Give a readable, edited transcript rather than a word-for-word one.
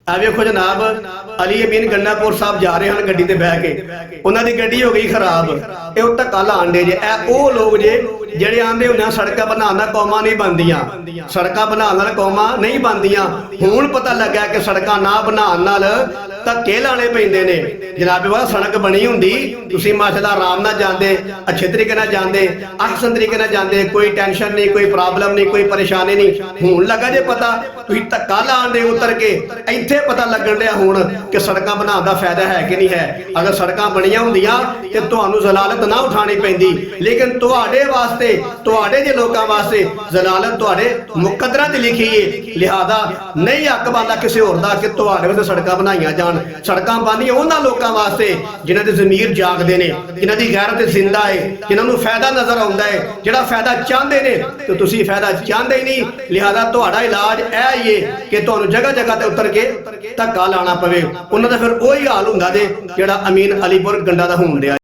ਆ ਵੇਖੋ ਜਨਾਬ, ਅਲੀ ਅਮੀਨ ਗੰਡਾਪੁਰ ਸਾਹਿਬ ਜਾ ਰਹੇ ਹਨ ਗੱਡੀ ਤੇ ਬਹਿ ਕੇ, ਉਹਨਾਂ ਦੀ ਗੱਡੀ ਹੋ ਗਈ ਖਰਾਬ। ਇਹ ਉਹ ਧੱਕਾ ਲਾਣ ਦੇ ਜੇ। ਇਹ ਉਹ ਲੋਕ ਜੇ ਜਿਹੜੇ ਆਂਦੇ ਹੁੰਦੇ ਸੜਕਾਂ ਬਣਾਉਣ ਨਾਲ ਕੌਮਾਂ ਨਹੀਂ ਬਣਦੀਆਂ, ਸੜਕਾਂ ਬਣਾਉਣ ਨਾਲ ਕੌਮਾਂ ਨਹੀਂ ਬਣਦੀਆਂ। ਹੁਣ ਪਤਾ ਲੱਗਾ ਕਿ ਸੜਕਾਂ ਨਾ ਬਣਾਉਣ ਨਾਲ ਧੱਕੇ ਲਾਣੇ ਪੈਂਦੇ ਨੇ। ਜਨਾਬ ਵਾਲਾ ਸੜਕ ਬਣੀ ਹੁੰਦੀ ਤੁਸੀਂ ਮਾਸ਼ਾਅੱਲਾ ਆਰਾਮ ਨਾਲ ਜਾਂਦੇ, ਅੱਛੇ ਤਰੀਕੇ ਨਾਲ ਜਾਂਦੇ, ਅਕਸਰ ਤਰੀਕੇ ਨਾਲ ਜਾਂਦੇ, ਕੋਈ ਟੈਨਸ਼ਨ ਨਹੀਂ, ਕੋਈ ਪ੍ਰੋਬਲਮ ਨਹੀਂ, ਕੋਈ ਪਰੇਸ਼ਾਨੀ ਨਹੀਂ। ਹੁਣ ਲੱਗਾ ਜੇ ਪਤਾ ਤੁਸੀਂ ਧੱਕਾ ਲਾਣ ਦੇ ਉਤਰ ਕੇ, ਇੱਥੇ ਪਤਾ ਲੱਗਣ ਡਿਆ ਹੁਣ ਕਿ ਸੜਕਾਂ ਬਣਾਉਣ ਦਾ ਫਾਇਦਾ ਹੈ ਕਿ ਨਹੀਂ ਹੈ। ਅਗਰ ਸੜਕਾਂ ਬਣੀਆਂ ਹੁੰਦੀਆਂ ਤੇ ਤੁਹਾਨੂੰ ਜ਼ਲਾਲਤ ਨਾ ਉਠਾਣੀ ਪੈਂਦੀ, ਲੇਕਿਨ ਤੁਹਾਡੇ ਵਾਸਤੇ, ਤੁਹਾਡੇ ਜੇ ਲੋਕਾਂ ਵਾਸਤੇ ਜ਼ਲਾਲਤ ਤੁਹਾਡੇ ਮੁਕੱਦਰਾਂ ਤੇ ਲਿਖੀ ਹੈ। ਲਿਹਾਜ਼ਾ ਨਹੀਂ ਹੱਕ ਬਣਦਾ ਕਿਸੇ ਹੋਰ ਦਾ ਕਿ ਤੁਹਾਡੇ ਵਾਸਤੇ ਸੜਕਾਂ ਬਣਾਈਆਂ ਜਾਣ। ਸੜਕਾਂ ਬਣਦੀਆਂ ਉਹਨਾਂ ਲੋਕਾਂ ਵਾਸਤੇ ਜਿਨ੍ਹਾਂ ਦੇ ਜ਼ਮੀਰ ਜਾਗਦੇ ਨੇ, ਜਿਨ੍ਹਾਂ ਦੀ ਗੈਰਤ ਜ਼ਿੰਦਾ ਹੈ, ਜਿਨ੍ਹਾਂ ਨੂੰ ਫਾਇਦਾ ਨਜ਼ਰ ਆਉਂਦਾ ਹੈ, ਜਿਹੜਾ ਫਾਇਦਾ ਚਾਹੁੰਦੇ ਨੇ ਤੇ ਤੁਸੀਂ ਫਾਇਦਾ ਚਾਹੁੰਦੇ ਹੀ ਨਹੀਂ। ਲਿਹਾਜ਼ਾ ਤੁਹਾਡਾ ਇਲਾਜ ਇਹ ਹੀ ਹੈ ਕਿ ਤੁਹਾਨੂੰ ਜਗ੍ਹਾ ਜਗ੍ਹਾ ਤੇ ਉਤਰ ਕੇ ਧੱਕਾ ਲਾਣਾ ਪਵੇ। ਉਹਨਾਂ ਦਾ ਫਿਰ ਉਹੀ ਹਾਲ ਹੁੰਦਾ ਜੇ ਜਿਹੜਾ ਅਮੀਨ ਅਲੀਪੁਰ ਗੰਡਾ ਦਾ ਹੋਣ ਡਿਆ।